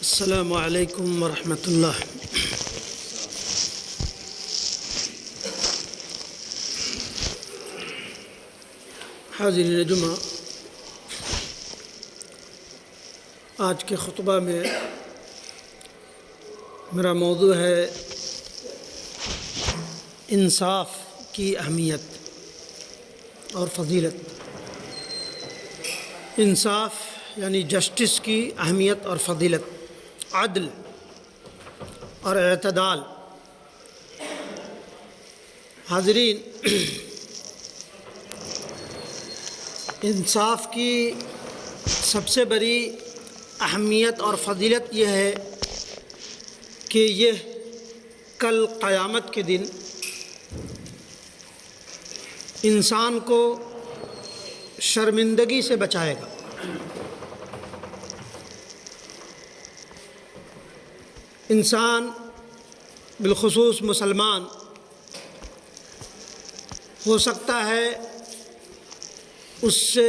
السلام علیکم ورحمۃ اللہ۔ حاضرین جمعہ، آج کے خطبہ میں میرا موضوع ہے انصاف کی اہمیت اور فضیلت۔ انصاف یعنی جسٹس کی اہمیت اور فضیلت، عدل اور اعتدال۔ حاضرین، انصاف کی سب سے بڑی اہمیت اور فضیلت یہ ہے کہ یہ کل قیامت کے دن انسان کو شرمندگی سے بچائے گا۔ انسان بالخصوص مسلمان ہو سکتا ہے اس سے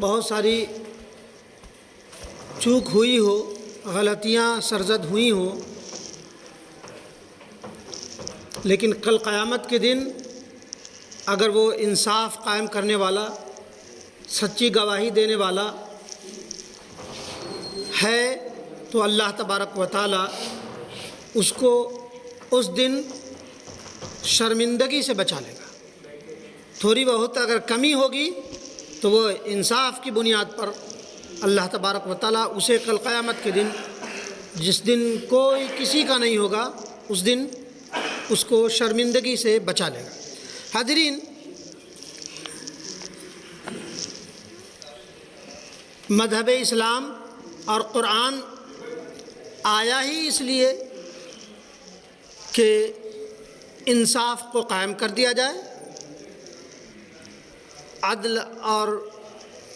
بہت ساری چوک ہوئی ہو، غلطیاں سرزد ہوئی ہوں، لیکن کل قیامت کے دن اگر وہ انصاف قائم کرنے والا، سچی گواہی دینے والا ہے تو اللہ تبارک و تعالی اس کو اس دن شرمندگی سے بچا لے گا۔ تھوڑی بہت اگر کمی ہوگی تو وہ انصاف کی بنیاد پر اللہ تبارک و تعالی اسے کل قیامت کے دن، جس دن کوئی کسی کا نہیں ہوگا، اس دن اس کو شرمندگی سے بچا لے گا۔ حاضرین، مذہب اسلام اور قرآن آیا ہی اس لیے کہ انصاف کو قائم کر دیا جائے، عدل اور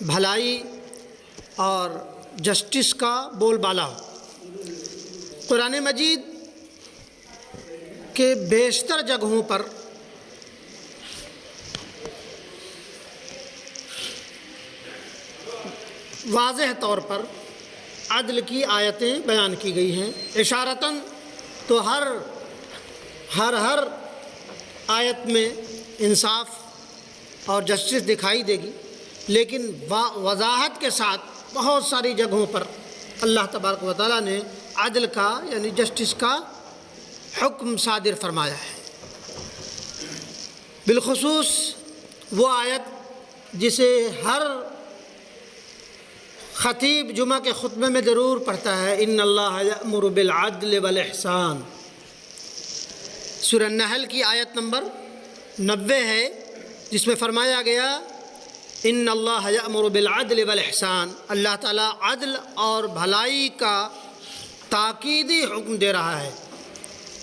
بھلائی اور جسٹس کا بول بالا ہو۔ قرآن مجید کے بیشتر جگہوں پر واضح طور پر عدل کی آیتیں بیان کی گئی ہیں۔ اشارتاً تو ہر آیت میں انصاف اور جسٹس دکھائی دے گی، لیکن وضاحت کے ساتھ بہت ساری جگہوں پر اللہ تبارک و تعالیٰ نے عدل کا یعنی جسٹس کا حکم صادر فرمایا ہے۔ بالخصوص وہ آیت جسے ہر خطیب جمعہ کے خطبے میں ضرور پڑھتا ہے، ان اللہ یأمر بالعدل والاحسان۔ سورہ النحل کی آیت نمبر 90 ہے، جس میں فرمایا گیا ان اللہ یأمر بالعدل والاحسان۔ اللہ تعالیٰ عدل اور بھلائی کا تاکیدی حکم دے رہا ہے،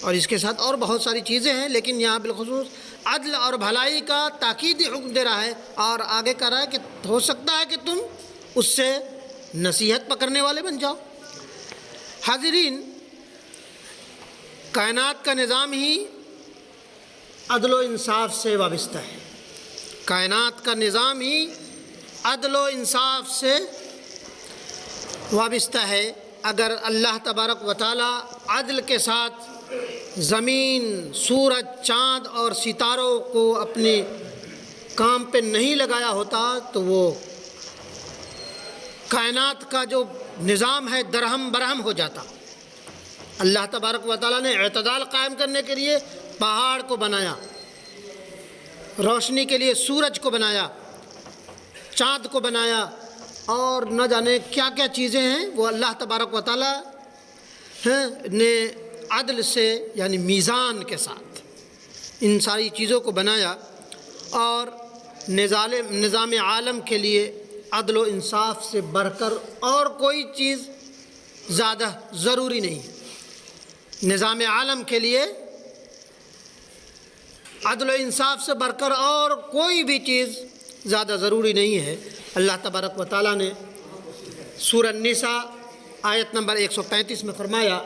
اور اس کے ساتھ اور بہت ساری چیزیں ہیں، لیکن یہاں بالخصوص عدل اور بھلائی کا تاکیدی حکم دے رہا ہے، اور آگے کہہ رہا ہے کہ ہو سکتا ہے کہ تم اس سے نصیحت پکڑنے والے بن جاؤ۔ حاضرین، کائنات کا نظام ہی عدل و انصاف سے وابستہ ہے۔ کائنات کا نظام ہی عدل و انصاف سے وابستہ ہے۔ اگر اللہ تبارک و تعالی عدل کے ساتھ زمین، سورج، چاند اور ستاروں کو اپنے کام پہ نہیں لگایا ہوتا تو وہ کائنات کا جو نظام ہے درہم برہم ہو جاتا۔ اللہ تبارک و تعالیٰ نے اعتدال قائم کرنے کے لیے پہاڑ کو بنایا، روشنی کے لیے سورج کو بنایا، چاند کو بنایا، اور نہ جانے کیا کیا چیزیں ہیں وہ اللہ تبارک و تعالیٰ نے عدل سے یعنی میزان کے ساتھ ان ساری چیزوں کو بنایا، اور نظام عالم کے لیے عدل و انصاف سے بڑھ کر اور کوئی چیز زیادہ ضروری نہیں ہے۔ نظام عالم کے لیے عدل و انصاف سے بڑھ کر اور کوئی بھی چیز زیادہ ضروری نہیں ہے۔ اللہ تبارک و تعالیٰ نے سورہ النساء آیت نمبر 135 میں فرمایا،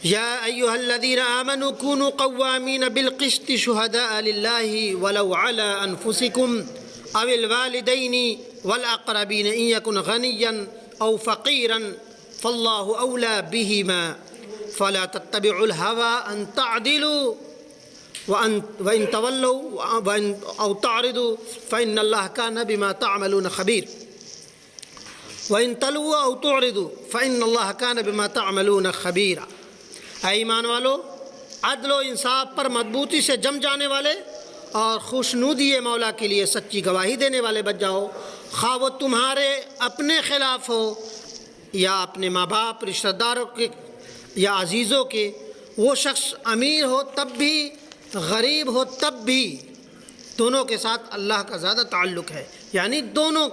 یا ایھا الذین آمنوا کونوا قوامین بالقسط شہداء للہ ولو علی انفسکم او الوالدین والاقربین ان یکن غنیا او فقیرا فاللہ اولیٰ بہما فلا تتبعوا الہوی ان تعدلوا وَإِن تَوَلَّوْا أَوْ تَعْرِضُوا فَإِنَّ اللَّهَ كَانَ بِمَا تَعْمَلُونَ خَبِيرٌ وَإِن تَلْوُوا أَوْ تُعْرِضُوا فَإِنَّ اللَّهَ كَانَ بِمَا تَعْمَلُونَ خَبِيرًا۔ اے ایمان والو، عدل و انصاف پر مضبوطی سے جم جانے والے اور خوشنودی مولا کے لیے سچی گواہی دینے والے بن جاؤ، خواہ وہ تمہارے اپنے خلاف ہو یا اپنے ماں باپ، رشتہ داروں کے یا عزیزوں کے۔ وہ شخص امیر ہو تب بھی، غریب ہو تب بھی، دونوں کے ساتھ اللہ کا زیادہ تعلق ہے۔ یعنی دونوں،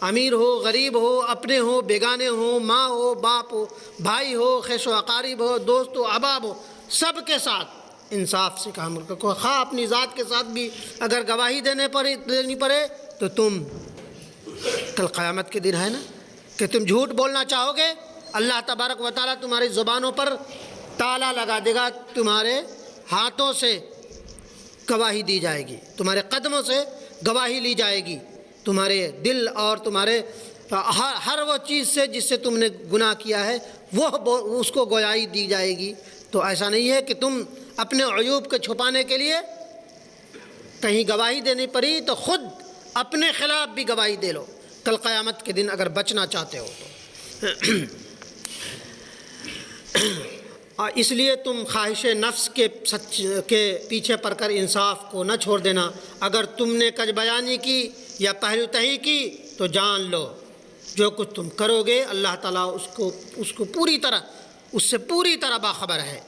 امیر ہو، غریب ہو، اپنے ہو، بیگانے ہو، ماں ہو، باپ ہو، بھائی ہو، خیش و اقارب ہو، دوست ہو، احباب ہو، سب کے ساتھ انصاف سے کام کرو۔ خواہ اپنی ذات کے ساتھ بھی اگر گواہی دینی پڑے تو تم، کل قیامت کے دن ہے نا کہ تم جھوٹ بولنا چاہو گے، اللہ تبارک و تعالیٰ تمہاری زبانوں پر تالا لگا دے گا، تمہارے ہاتھوں سے گواہی دی جائے گی، تمہارے قدموں سے گواہی لی جائے گی، تمہارے دل اور تمہارے ہر وہ چیز سے جس سے تم نے گناہ کیا ہے وہ اس کو گواہی دی جائے گی۔ تو ایسا نہیں ہے کہ تم اپنے عیوب کو چھپانے کے لیے کہیں گواہی دینی پڑی تو خود اپنے خلاف بھی گواہی دے لو کل قیامت کے دن اگر بچنا چاہتے ہو تو۔ اس لیے تم خواہش نفس کے پیچھے پڑ کر انصاف کو نہ چھوڑ دینا۔ اگر تم نے کج بیانی کی یا پہلو تہی کی تو جان لو جو کچھ تم کرو گے اللہ تعالیٰ اس سے پوری طرح باخبر ہے۔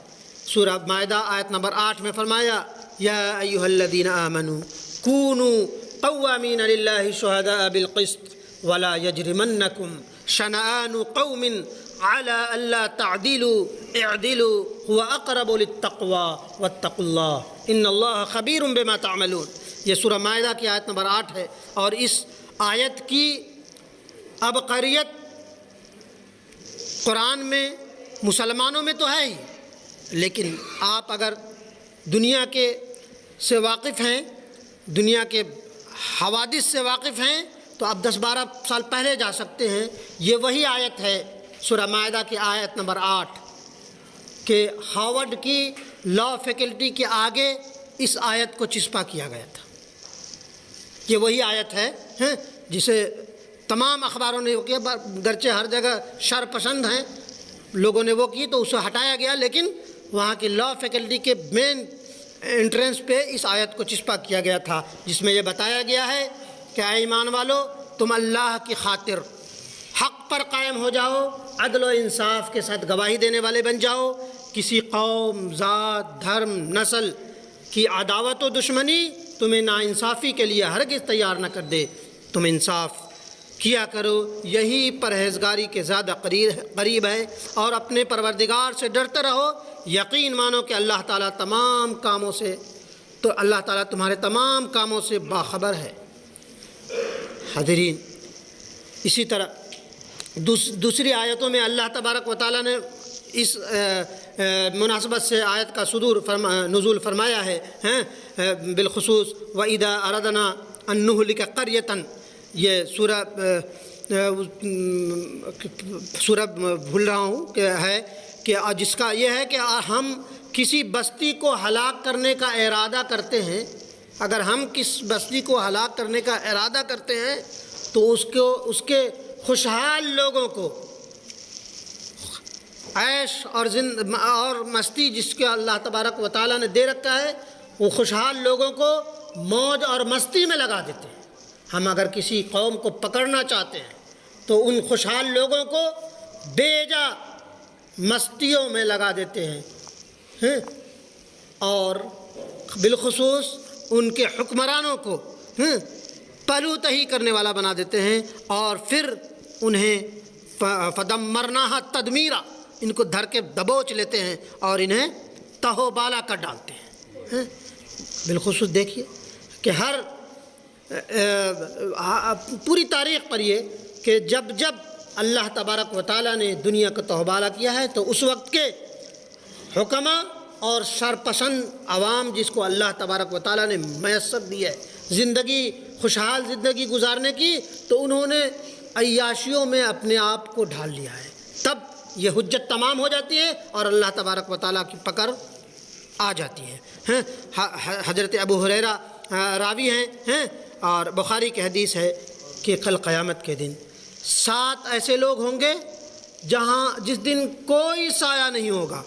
سورہ مائدہ آیت نمبر 8 میں فرمایا، یا ایھا الذین آمنوا کونوا قوامین للہ شہداء بالقسط ولا یجرمنکم شنآن قوم علی الا تعدلوا اعدلوا هو اقرب للتقوی واتقوا اللہ ان اللہ خبیر بما تعملون۔ یہ سورہ مائدہ کی آیت نمبر 8 ہے، اور اس آیت کی عبقریت قرآن میں مسلمانوں میں تو ہے ہی، لیکن آپ اگر دنیا کے سے واقف ہیں، دنیا کے حوادث سے واقف ہیں تو آپ 10-12 سال پہلے جا سکتے ہیں۔ یہ وہی آیت ہے سورہ مائدہ کی آیت نمبر 8 کہ ہارورڈ کی لا فیکلٹی کے آگے اس آیت کو چسپاں کیا گیا تھا۔ یہ وہی آیت ہے جسے تمام اخباروں نے وہ کیا، گرچہ ہر جگہ شر پسند ہیں لوگوں نے وہ کی تو اسے ہٹایا گیا، لیکن وہاں کی لا فیکلٹی کے مین انٹرنس پہ اس آیت کو چسپاں کیا گیا تھا، جس میں یہ بتایا گیا ہے کہ اے ایمان والو، تم اللہ کی خاطر حق پر قائم ہو جاؤ، عدل و انصاف کے ساتھ گواہی دینے والے بن جاؤ، کسی قوم، ذات، دھرم، نسل کی عداوت و دشمنی تمہیں ناانصافی کے لیے ہرگز تیار نہ کر دے، تم انصاف کیا کرو، یہی پرہیزگاری کے زیادہ قریب ہے، اور اپنے پروردگار سے ڈرتے رہو، یقین مانو کہ اللہ تعالیٰ تمہارے تمام کاموں سے باخبر ہے۔ حاضرین، اسی طرح دوسری آیتوں میں اللہ تبارک و تعالیٰ نے اس مناسبت سے آیت کا نزول فرمایا ہے، بالخصوص وَإِذَا أَرَدْنَا أَن نُهْلِكَ قَرْيَةً، یہ سورہ بھول رہا ہوں کہ ہے کہ جس کا یہ ہے کہ ہم کسی بستی کو ہلاک کرنے کا ارادہ کرتے ہیں، اگر ہم کس بستی کو ہلاک کرنے کا ارادہ کرتے ہیں تو اس کے خوشحال لوگوں کو عیش اور مستی جس کے اللہ تبارک و تعالیٰ نے دے رکھا ہے، وہ خوشحال لوگوں کو موج اور مستی میں لگا دیتے ہیں۔ ہم اگر کسی قوم کو پکڑنا چاہتے ہیں تو ان خوشحال لوگوں کو بے جا مستیوں میں لگا دیتے ہیں، اور بالخصوص ان کے حکمرانوں کو پلو تہی کرنے والا بنا دیتے ہیں، اور پھر انہیں فدمرناہا تدمیرا، ان کو دھر کے دبوچ لیتے ہیں اور انہیں تہو بالا کر ڈالتے ہیں۔ بالخصوص دیکھیے کہ ہر پوری تاریخ پر یہ کہ جب اللہ تبارک و تعالیٰ نے دنیا کو تہو بالا کیا ہے تو اس وقت کے حکماء اور شرپسند عوام جس کو اللہ تبارک و تعالیٰ نے میسر دی ہے خوشحال زندگی گزارنے کی، تو انہوں نے عیاشیوں میں اپنے آپ کو ڈھال لیا ہے۔ تب یہ حجت تمام ہو جاتی ہے اور اللہ تبارک و تعالیٰ کی پکڑ آ جاتی ہے۔ حضرت ابو ہریرہ راوی ہیں اور بخاری کی حدیث ہے کہ کل قیامت کے دن 7 ایسے لوگ ہوں گے جس دن کوئی سایہ نہیں ہوگا،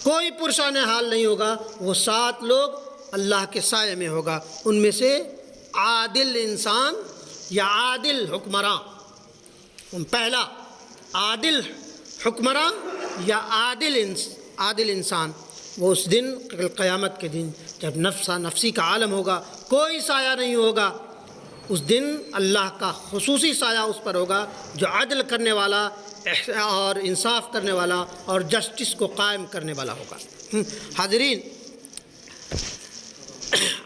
کوئی پرشان حال نہیں ہوگا، وہ 7 لوگ اللہ کے سائے میں ہوگا۔ ان میں سے عادل انسان یا عادل حکمراں، پہلا عادل حکمراں یا عادل انسان، وہ اس دن قیامت کے دن جب نفسی کا عالم ہوگا، کوئی سایہ نہیں ہوگا، اس دن اللہ کا خصوصی سایہ اس پر ہوگا جو عدل کرنے والا اور انصاف کرنے والا اور جسٹس کو قائم کرنے والا ہوگا۔ حاضرین،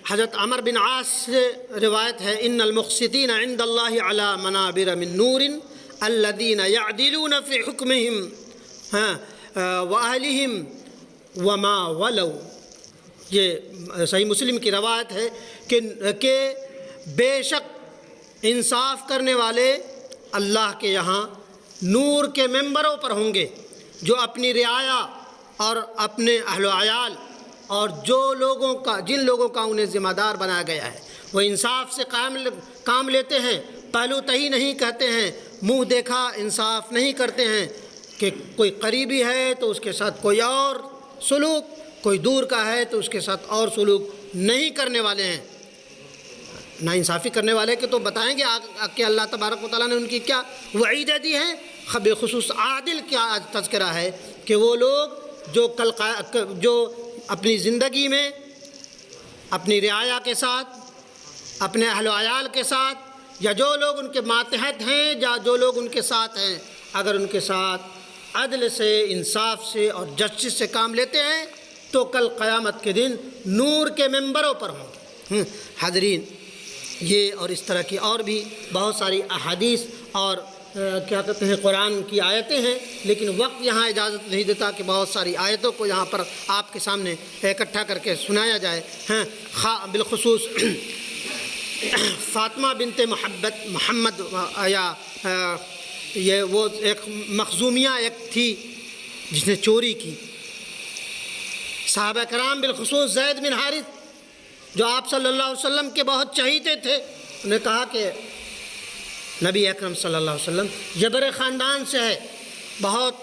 حضرت عمر بن عاص سے روایت ہے، ان المقسطین عند اللہ علی منابر من نور الذین یعدلون فی حکمہم واہلہم وما ولو۔ یہ صحیح مسلم کی روایت ہے کہ بے شک انصاف کرنے والے اللہ کے یہاں نور کے ممبروں پر ہوں گے، جو اپنی رعایا اور اپنے اہل و عیال اور جن لوگوں کا انہیں ذمہ دار بنایا گیا ہے، وہ انصاف سے کام لیتے ہیں، پہلو تہی نہیں کہتے ہیں، منہ دیکھا انصاف نہیں کرتے ہیں کہ کوئی قریبی ہے تو اس کے ساتھ کوئی اور سلوک، کوئی دور کا ہے تو اس کے ساتھ اور سلوک نہیں کرنے والے ہیں۔ نا انصافی کرنے والے کے تو بتائیں گے کہ اللہ تبارک و تعالیٰ نے ان کی کیا وعیدیں دی ہیں۔ بالخصوص عادل کیا تذکرہ ہے کہ وہ لوگ جو اپنی زندگی میں اپنی رعایا کے ساتھ، اپنے اہل و عیال کے ساتھ، یا جو لوگ ان کے ماتحت ہیں یا جو لوگ ان کے ساتھ ہیں، اگر ان کے ساتھ عدل سے، انصاف سے اور جسٹس سے کام لیتے ہیں تو کل قیامت کے دن نور کے ممبروں پر ہوں گے۔ حاضرین، یہ اور اس طرح کی اور بھی بہت ساری احادیث اور کیا کہتے ہیں قرآن کی آیتیں ہیں، لیکن وقت یہاں اجازت نہیں دیتا کہ بہت ساری آیتوں کو یہاں پر آپ کے سامنے اکٹھا کر کے سنایا جائے۔ بالخصوص فاطمہ بنت محمد یا یہ وہ ایک مخزومیہ ایک تھی جس نے چوری کی۔ صحابہ کرام بالخصوص زید بن حارث جو آپ صلی اللہ علیہ وسلم کے بہت چہیتے تھے، انہوں نے کہا کہ نبی اکرم صلی اللہ علیہ وسلم جبر خاندان سے ہے، بہت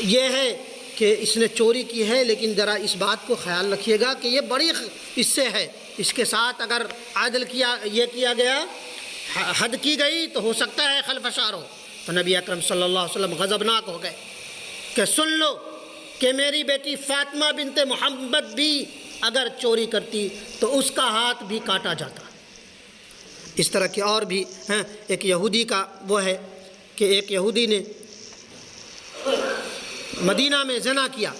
یہ ہے کہ اس نے چوری کی ہے، لیکن ذرا اس بات کو خیال رکھیے گا کہ یہ بڑی اس سے ہے، اس کے ساتھ اگر عدل کیا گیا، حد کی گئی تو ہو سکتا ہے خلفشار ہو۔ تو نبی اکرم صلی اللہ علیہ وسلم غضبناک ہو گئے کہ سن لو کہ میری بیٹی فاطمہ بنت محمد بھی اگر چوری کرتی تو اس کا ہاتھ بھی کاٹا جاتا۔ اس طرح کی اور بھی ایک یہودی کا وہ ہے کہ ایک یہودی نے مدینہ میں زنا کیا،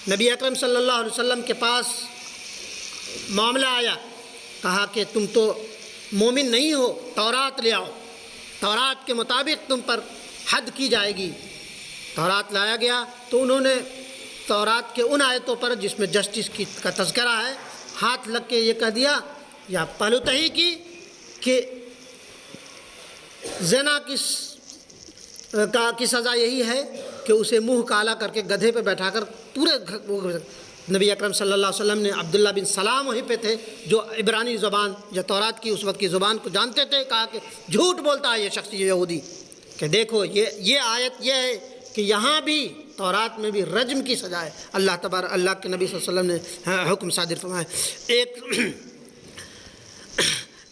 نبی اکرم صلی اللہ علیہ وسلم کے پاس معاملہ آیا، کہا کہ تم تو مومن نہیں ہو، تورات لے آؤ، تورات کے مطابق تم پر حد کی جائے گی۔ تورات لایا گیا تو انہوں نے تورات کے ان آیتوں پر جس میں جسٹس کا تذکرہ ہے ہاتھ لگ کے یہ کہہ دیا یا پہلو تہی کی کہ زنا کی سزا یہی ہے کہ اسے منہ کالا کر کے گدھے پہ بیٹھا کر پورے نبی اکرم صلی اللہ علیہ وسلم نے عبداللہ بن سلام وہیں پہ تھے جو عبرانی زبان یا تورات کی اس وقت کی زبان کو جانتے تھے، کہا کہ جھوٹ بولتا ہے یہ شخص، یہ یہودی، کہ دیکھو یہ آیت یہ ہے کہ یہاں بھی تورات میں بھی رجم کی سزا ہے۔ اللہ کے نبی صلی اللہ علیہ وسلم نے حکم صادر فرمایا۔ ایک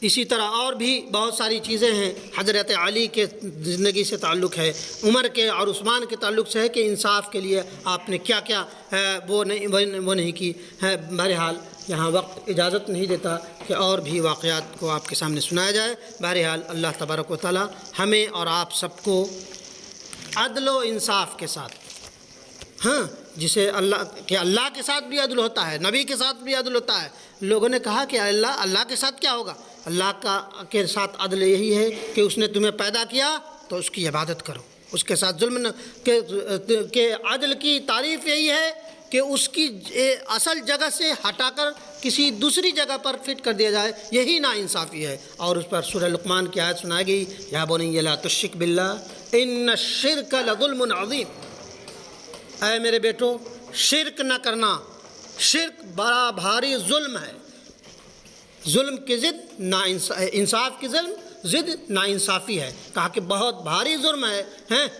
اسی طرح اور بھی بہت ساری چیزیں ہیں، حضرت علی کے زندگی سے تعلق ہے، عمر کے اور عثمان کے تعلق سے ہے کہ انصاف کے لیے آپ نے کیا کیا وہ نہیں کی ہے۔ بہرحال یہاں وقت اجازت نہیں دیتا کہ اور بھی واقعات کو آپ کے سامنے سنایا جائے۔ بہرحال اللہ تبارک و تعالی ہمیں اور آپ سب کو عدل و انصاف کے ساتھ، جسے اللہ کے ساتھ بھی عدل ہوتا ہے، نبی کے ساتھ بھی عدل ہوتا ہے۔ لوگوں نے کہا کہ اللہ کے ساتھ کیا ہوگا؟ اللہ کے ساتھ عدل یہی ہے کہ اس نے تمہیں پیدا کیا تو اس کی عبادت کرو، اس کے ساتھ ظلم کہ عدل کی تعریف یہی ہے کہ اس کی اصل جگہ سے ہٹا کر کسی دوسری جگہ پر فٹ کر دیا جائے، یہی ناانصافی ہے۔ اور اس پر سورہ لقمان کی آیت سنائی گئی، یا بنی لا تشرک باللہ ان الشرک لظلم عظیم، اے میرے بیٹو شرک نہ کرنا، شرک بڑا بھاری ظلم ہے۔ ظلم کی ضد انصاف کی ضد ناانصافی ہے۔ کہا کہ بہت بھاری جرم ہے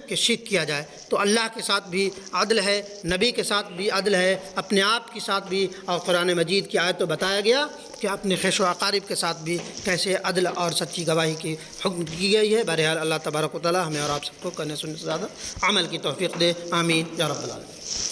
کہ شرک کیا جائے۔ تو اللہ کے ساتھ بھی عدل ہے، نبی کے ساتھ بھی عدل ہے، اپنے آپ کے ساتھ بھی، اور قرآن مجید کی آیت تو بتایا گیا کہ اپنے خیش و اقارب کے ساتھ بھی کیسے عدل اور سچی گواہی کی حکم کی گئی ہے۔ بہرحال اللہ تبارک و تعالی ہمیں اور آپ سب کو کرنے سننے سے زیادہ عمل کی توفیق دے، آمین یا رب العالمین۔